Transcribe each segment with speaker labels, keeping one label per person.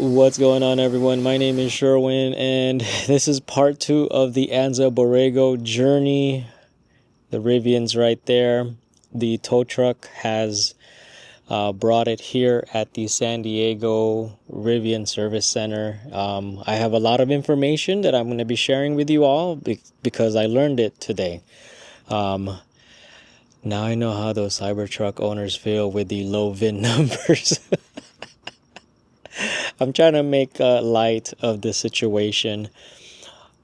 Speaker 1: What's going on, everyone? My name is Sherwin, and this is part 2 of the Anza-Borrego journey. The Rivian's right there. The tow truck has brought it here at the San Diego Rivian Service Center. I have a lot of information that I'm going to be sharing with you all because I learned it today. Now I know how those Cybertruck owners feel with the low VIN numbers. I'm trying to make light of the situation.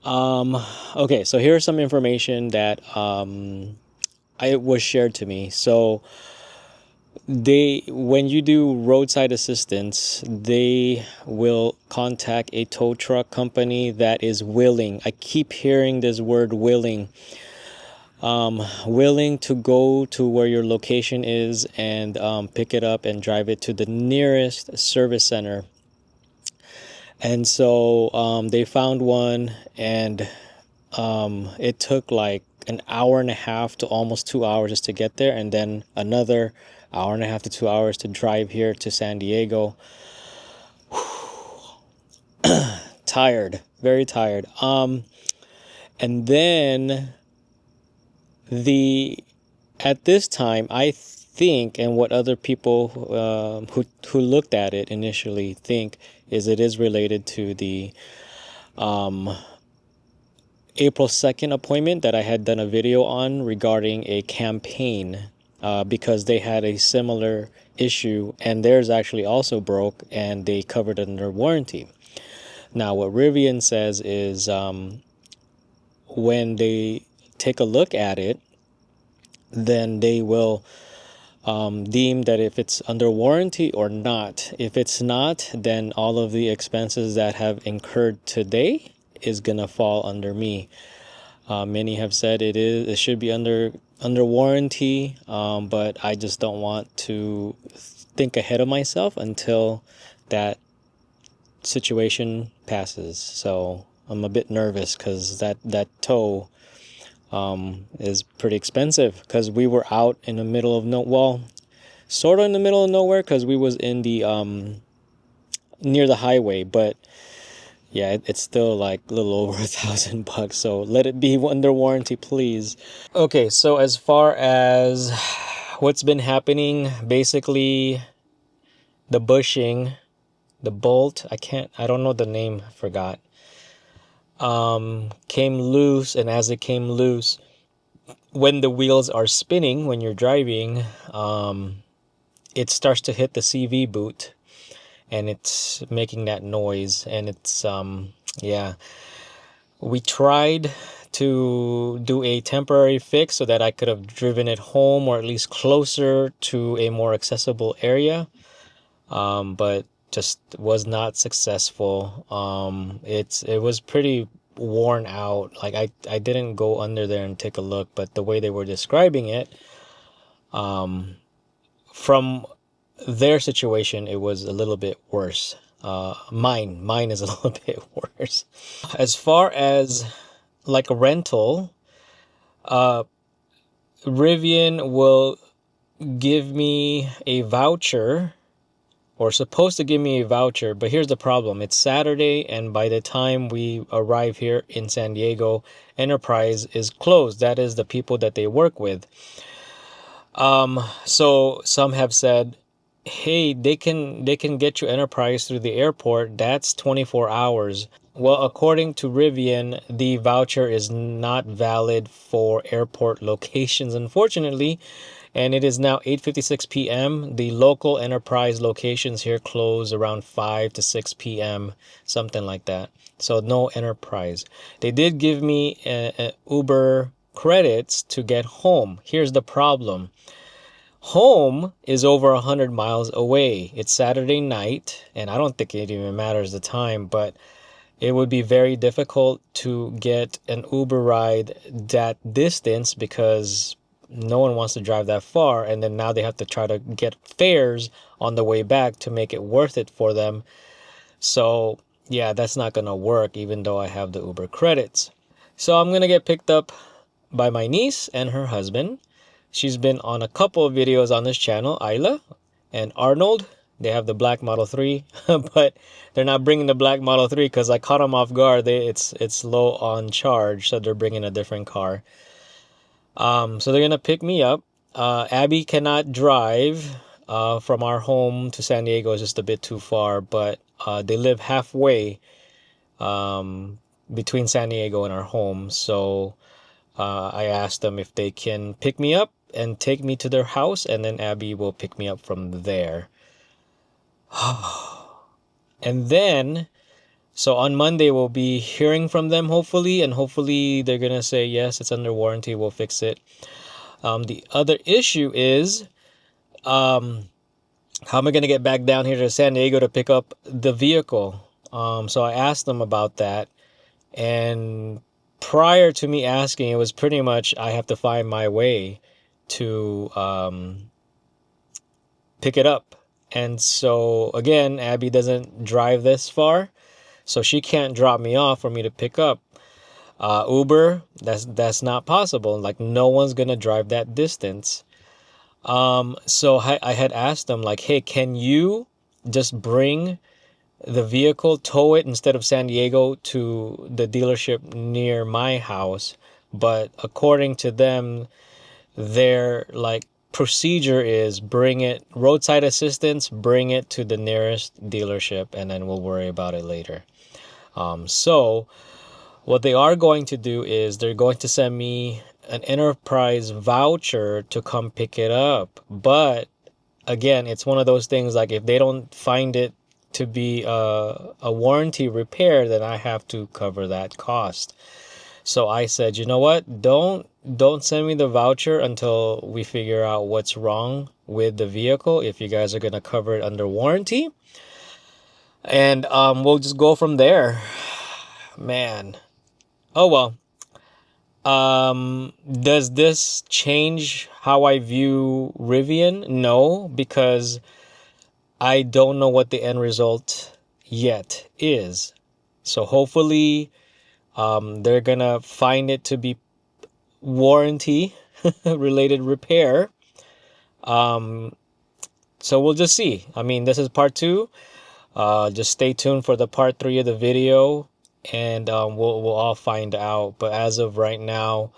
Speaker 1: Okay, so here's some information that I was shared to me. So when you do roadside assistance, they will contact a tow truck company that is willing. I keep hearing this word willing. Willing to go to where your location is and pick it up and drive it to the nearest service center. And so they found one, and it took like an hour and a half to almost 2 hours just to get there, and then another hour and a half to 2 hours to drive here to San Diego. Tired, very tired. And then at this time, I think, and what other people who looked at it initially think, is it is related to the April 2nd appointment that I had done a video on regarding a campaign, because they had a similar issue and theirs actually also broke and they covered it under warranty. Now what Rivian says is when they take a look at it, then they will deem that if it's under warranty or not. If it's not, then all of the expenses that have incurred today is gonna fall under me. Many have said it should be under warranty, but I just don't want to think ahead of myself until that situation passes. So I'm a bit nervous because that tow is pretty expensive, because we were out in the middle of sort of in the middle of nowhere, because we was in the near the highway, but yeah, it's still like a little over $1,000. So let it be under warranty, please. Okay, so as far as what's been happening, basically the bushing, the bolt, I don't know the name, I forgot, came loose. And as it came loose, when the wheels are spinning when you're driving, it starts to hit the CV boot and it's making that noise. And it's yeah, we tried to do a temporary fix so that I could have driven it home, or at least closer to a more accessible area, but just was not successful. It was pretty worn out. Like I didn't go under there and take a look, but the way they were describing it, from their situation, it was a little bit worse. Mine is a little bit worse. As far as like a rental, Rivian will give me a voucher, or supposed to give me a voucher, but here's the problem. It's Saturday, and by the time we arrive here in San Diego, Enterprise is closed. That is the people that they work with. So some have said, hey, they can get you Enterprise through the airport. That's 24 hours. Well, according to Rivian, the voucher is not valid for airport locations, unfortunately. And it is now 8:56 p.m. The local Enterprise locations here close around 5 to 6 p.m., something like that. So no Enterprise. They did give me Uber credits to get home. Here's the problem. Home is over 100 miles away. It's Saturday night, and I don't think it even matters the time, but it would be very difficult to get an Uber ride that distance, because no one wants to drive that far, and then now they have to try to get fares on the way back to make it worth it for them. So yeah, that's not gonna work, even though I have the Uber credits. So I'm gonna get picked up by my niece and her husband. She's been on a couple of videos on this channel, Isla and Arnold. They have the black Model 3, but they're not bringing the black Model 3 because I caught them off guard. It's low on charge, so they're bringing a different car. So they're gonna pick me up. Abby cannot drive from our home to San Diego. It's just a bit too far, but they live halfway between San Diego and our home. So I asked them if they can pick me up and take me to their house, and then Abby will pick me up from there. And then, so on Monday, we'll be hearing from them, hopefully, and hopefully they're going to say, yes, it's under warranty, we'll fix it. The other issue is, how am I going to get back down here to San Diego to pick up the vehicle? So I asked them about that, and prior to me asking, it was pretty much I have to find my way to pick it up. And so again, Abby doesn't drive this far, so she can't drop me off for me to pick up. Uber, that's not possible. Like, no one's gonna drive that distance. So I had asked them, like, hey, can you just bring the vehicle, tow it instead of San Diego to the dealership near my house? But according to them, their like procedure is bring it, roadside assistance, bring it to the nearest dealership, and then we'll worry about it later. So what they are going to do is they're going to send me an enterprise voucher to come pick it up. But again, it's one of those things, like, if they don't find it to be a warranty repair, then I have to cover that cost. So I said, you know what? Don't send me the voucher until we figure out what's wrong with the vehicle, if you guys are going to cover it under warranty. And we'll just go from there. Man. Oh well. Does this change how I view Rivian? No, because I don't know what the end result yet is. So hopefully they're gonna find it to be warranty related repair. So we'll just see. I mean, this is part 2. Just stay tuned for the part 3 of the video, and we'll all find out. But as of right now,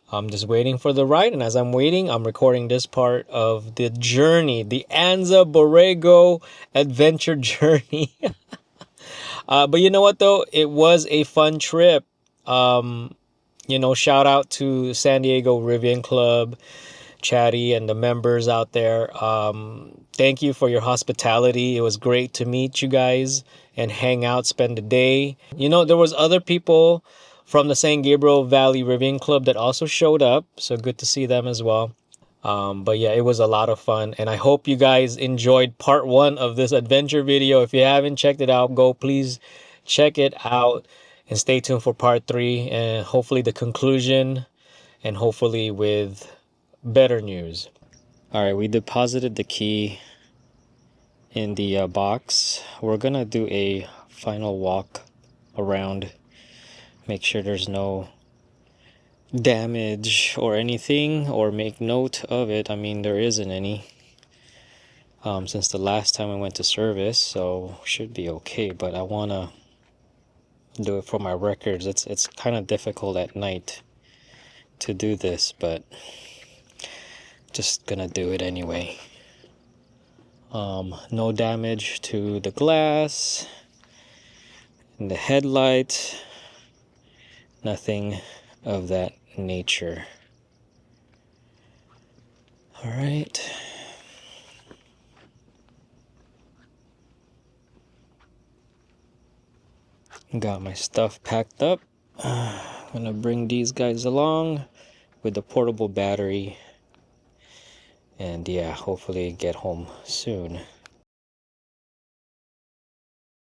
Speaker 1: I'm just waiting for the ride, and as I'm waiting, I'm recording this part of the journey, the Anza-Borrego adventure journey. But you know what, though? It was a fun trip. Shout out to San Diego Rivian Club, Chatty, and the members out there. Thank you for your hospitality. It was great to meet you guys and hang out, spend the day. There was other people from the San Gabriel Valley Rivian Club that also showed up, so good to see them as well. But yeah, it was a lot of fun, and I hope you guys enjoyed part 1 of this adventure video. If you haven't checked it out, please check it out, and stay tuned for part 3, and hopefully the conclusion, and hopefully with better news. All right, we deposited the key in the box. We're gonna do a final walk around, make sure there's no damage or anything, or make note of it. I mean, there isn't any since the last time I went to service, so should be okay. But I want to do it for my records. It's kind of difficult at night to do this, but just gonna do it anyway. No damage to the glass and the headlight, nothing of that nature. All right. Got my stuff packed up. I'm gonna bring these guys along with the portable battery, and yeah, hopefully get home soon.